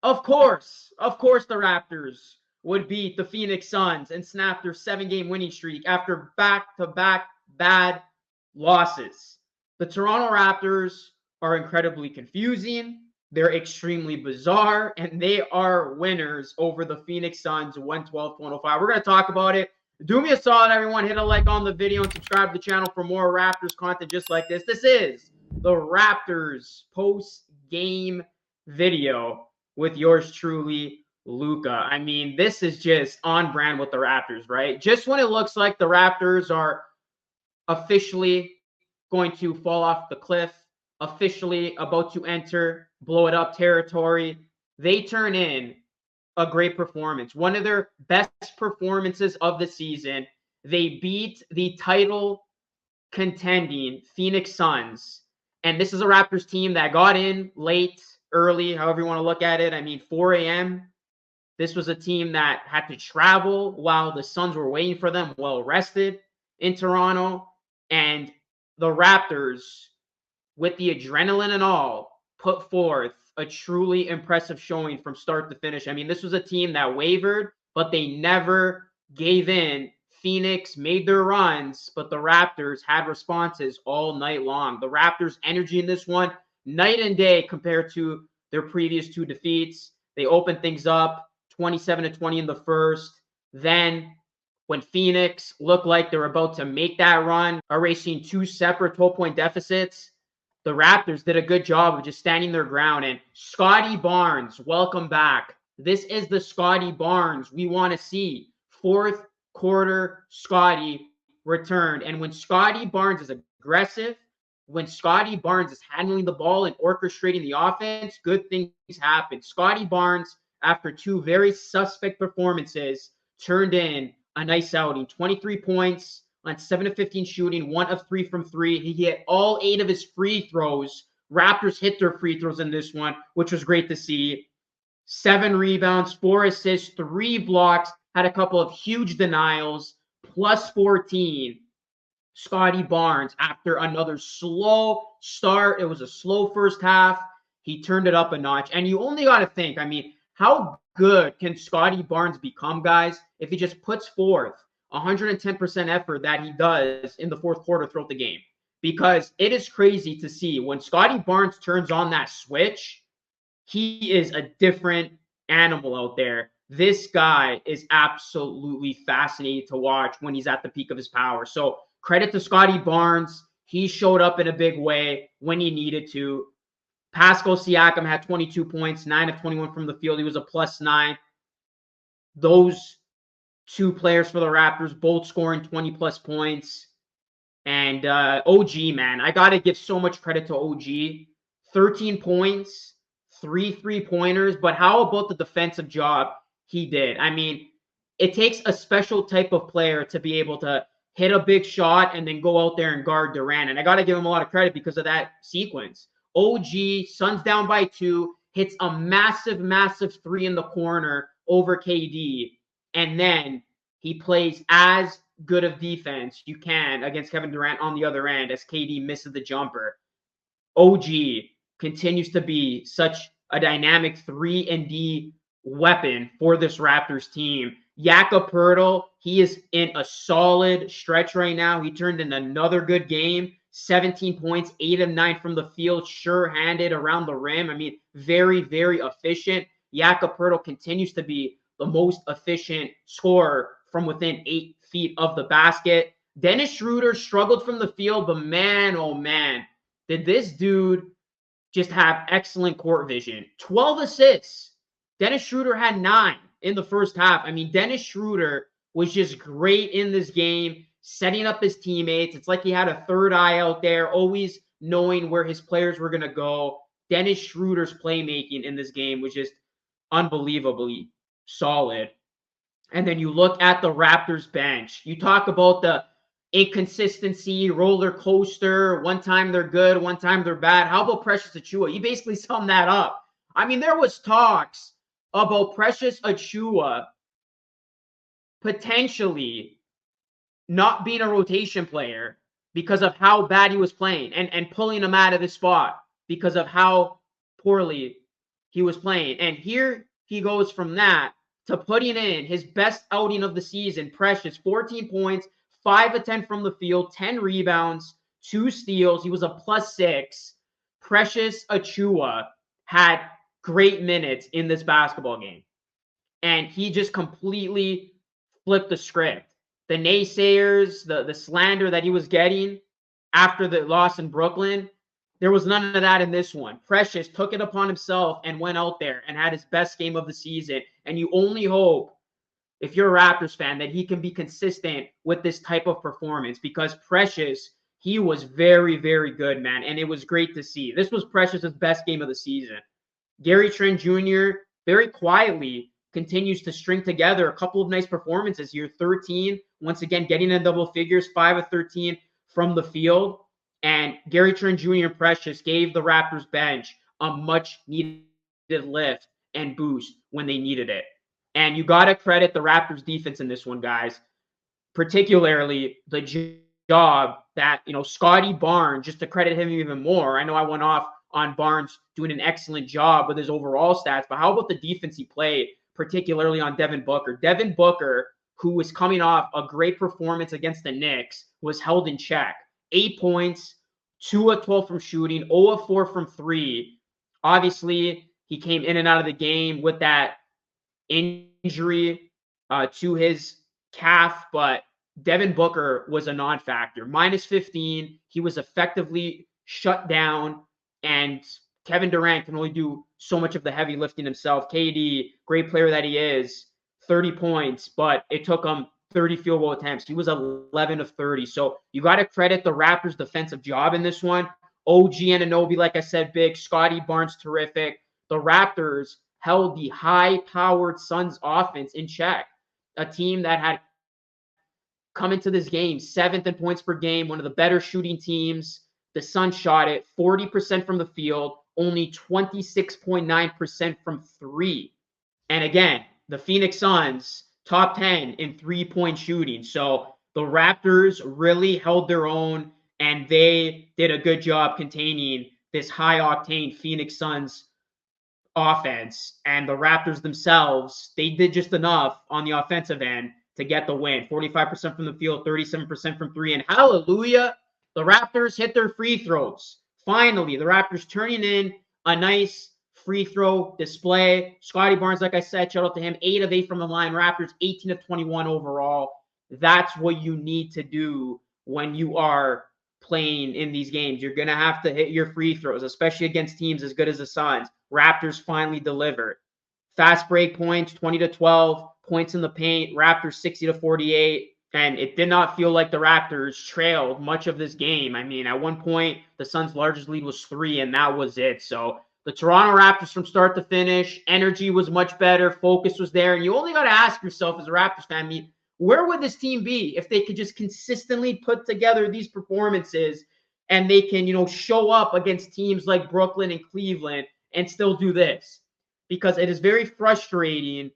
Of course, the Raptors would beat the Phoenix Suns and snap their 7-game winning streak after back-to-back bad losses. The Toronto Raptors are incredibly confusing. They're extremely bizarre, and they are winners over the Phoenix Suns 112-105. We're going to talk about it. Do me a solid, everyone. Hit a like on the video and subscribe to the channel for more Raptors content just like this. This is the Raptors post-game video with yours truly, Luca. I mean, this is just on brand with the Raptors, right? Just when it looks like the Raptors are officially going to fall off the cliff, officially about to enter blow it up territory, they turn in a great performance. One of their best performances of the season. They beat the title contending Phoenix Suns. And this is a Raptors team that got in late, early, however you want to look at it. I mean, 4 a.m. This was a team that had to travel while the Suns were waiting for them, well rested in Toronto. And the Raptors, with the adrenaline and all, put forth a truly impressive showing from start to finish. I mean, this was a team that wavered, but they never gave in. Phoenix made their runs, but the Raptors had responses all night long. The Raptors' energy in this one, night and day compared to their previous two defeats. They opened things up 27-20 in the first. Then when Phoenix looked like they were about to make that run, erasing two separate 12-point deficits, the Raptors did a good job of just standing their ground. And Scottie Barnes, welcome back. This is the Scottie Barnes we want to see. Fourth quarter, Scottie returned. And when Scottie Barnes is aggressive, when Scottie Barnes is handling the ball and orchestrating the offense, good things happen. Scottie Barnes, after two very suspect performances, turned in a nice outing. 23 points on 7 of 15 shooting, 1 of 3 from 3. He hit all 8 of his free throws. Raptors hit their free throws in this one, which was great to see. 7 rebounds, 4 assists, 3 blocks, had a couple of huge denials, plus 14. Scottie Barnes, after another slow start, it was a slow first half. He turned it up a notch. And you only got to think, I mean, how good can Scottie Barnes become, guys, if he just puts forth 110% effort that he does in the fourth quarter throughout the game? Because it is crazy to see when Scottie Barnes turns on that switch, he is a different animal out there. This guy is absolutely fascinating to watch when he's at the peak of his power. So credit to Scottie Barnes. He showed up in a big way when he needed to. Pascal Siakam had 22 points, 9 of 21 from the field. He was a +9. Those two players for the Raptors, both scoring 20-plus points. And OG, man, I got to give so much credit to OG. 13 points, 3 3-pointers. But how about the defensive job he did? I mean, it takes a special type of player to be able to hit a big shot and then go out there and guard Durant. And I got to give him a lot of credit because of that sequence. OG, Suns down by 2, hits a massive, massive 3 in the corner over KD. And then he plays as good of defense you can against Kevin Durant on the other end as KD misses the jumper. OG continues to be such a dynamic 3-and-D weapon for this Raptors team. Jakob Poeltl, he is in a solid stretch right now. He turned in another good game. 17 points, 8 of 9 from the field, sure-handed around the rim. I mean, very, very efficient. Jakob Poeltl continues to be the most efficient scorer from within 8 feet of the basket. Dennis Schroeder struggled from the field, but man, oh man, did this dude just have excellent court vision. 12 assists. Dennis Schroeder had 9 in the first half. I mean, Dennis Schroeder was just great in this game, setting up his teammates. It's like he had a third eye out there, always knowing where his players were going to go. Dennis Schroeder's playmaking in this game was just unbelievably solid. And then you look at the Raptors bench. You talk about the inconsistency, roller coaster. One time they're good, one time they're bad. How about Precious Achiuwa? You basically summed that up. I mean, there was talks about Precious Achiuwa potentially not being a rotation player because of how bad he was playing and pulling him out of the spot because of how poorly he was playing. And here he goes from that to putting in his best outing of the season. Precious, 14 points, 5 of 10 from the field, 10 rebounds, 2 steals. He was a +6. Precious Achiuwa had great minutes in this basketball game. And he just completely flipped the script. The naysayers, the slander that he was getting after the loss in Brooklyn, there was none of that in this one. Precious took it upon himself and went out there and had his best game of the season. And you only hope, if you're a Raptors fan, that he can be consistent with this type of performance, because Precious, he was very, very good, man. And it was great to see. This was Precious's best game of the season. Gary Trent Jr. very quietly continues to string together a couple of nice performances here. 13, once again, getting in double figures, 5 of 13 from the field. And Gary Trent Jr. and Precious gave the Raptors bench a much needed lift and boost when they needed it. And you got to credit the Raptors defense in this one, guys, particularly the job that, Scottie Barnes, just to credit him even more. I know I went off on Barnes doing an excellent job with his overall stats, but how about the defense he played, particularly on Devin Booker? Devin Booker, who was coming off a great performance against the Knicks, was held in check. 8 points, 2 of 12 from shooting, 0 of 4 from 3. Obviously, he came in and out of the game with that injury to his calf, but Devin Booker was a non-factor. -15. He was effectively shut down, and Kevin Durant can only do so much of the heavy lifting himself. KD, great player that he is, 30 points, but it took him 30 field goal attempts. He was 11 of 30. So you got to credit the Raptors' defensive job in this one. OG Anunoby, like I said, big. Scottie Barnes, terrific. The Raptors held the high-powered Suns offense in check. A team that had come into this game 7th in points per game, one of the better shooting teams. The Suns shot it 40% from the field, only 26.9% from 3. And again, the Phoenix Suns, top 10 in three-point shooting. So the Raptors really held their own, and they did a good job containing this high-octane Phoenix Suns offense. And the Raptors themselves, they did just enough on the offensive end to get the win. 45% from the field, 37% from 3. And hallelujah, the Raptors hit their free throws. Finally, the Raptors turning in a nice free throw display. Scottie Barnes, like I said, shout out to him. 8 of 8 from the line. Raptors 18 of 21 overall. That's what you need to do when you are playing in these games. You're going to have to hit your free throws, especially against teams as good as the Suns. Raptors finally delivered. Fast break points, 20 to 12. Points in the paint. Raptors 60 to 48. And it did not feel like the Raptors trailed much of this game. I mean, at one point, the Suns' largest lead was 3, and that was it. So the Toronto Raptors from start to finish, energy was much better, focus was there. And you only got to ask yourself as a Raptors fan, I mean, where would this team be if they could just consistently put together these performances and they can, show up against teams like Brooklyn and Cleveland and still do this? Because it is very frustrating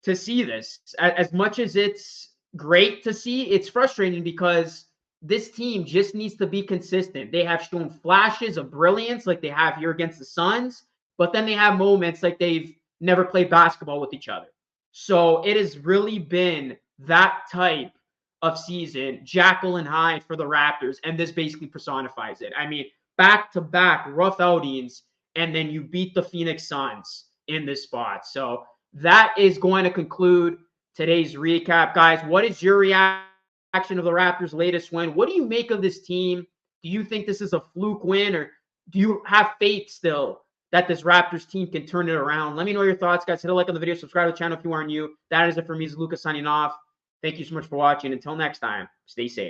to see this. As much as it's great to see, it's frustrating because this team just needs to be consistent. They have shown flashes of brilliance like they have here against the Suns, but then they have moments like they've never played basketball with each other. So it has really been that type of season, Jekyll and Hyde for the Raptors, and this basically personifies it. I mean, back-to-back rough outings, and then you beat the Phoenix Suns in this spot. So that is going to conclude today's recap. Guys, what is your reaction of the Raptors' latest win? What do you make of this team? Do you think this is a fluke win, or do you have faith still that this Raptors team can turn it around? Let me know your thoughts, guys. Hit a like on the video. Subscribe to the channel if you aren't new. That is it for me. This is Lucas signing off. Thank you so much for watching. Until next time, stay safe.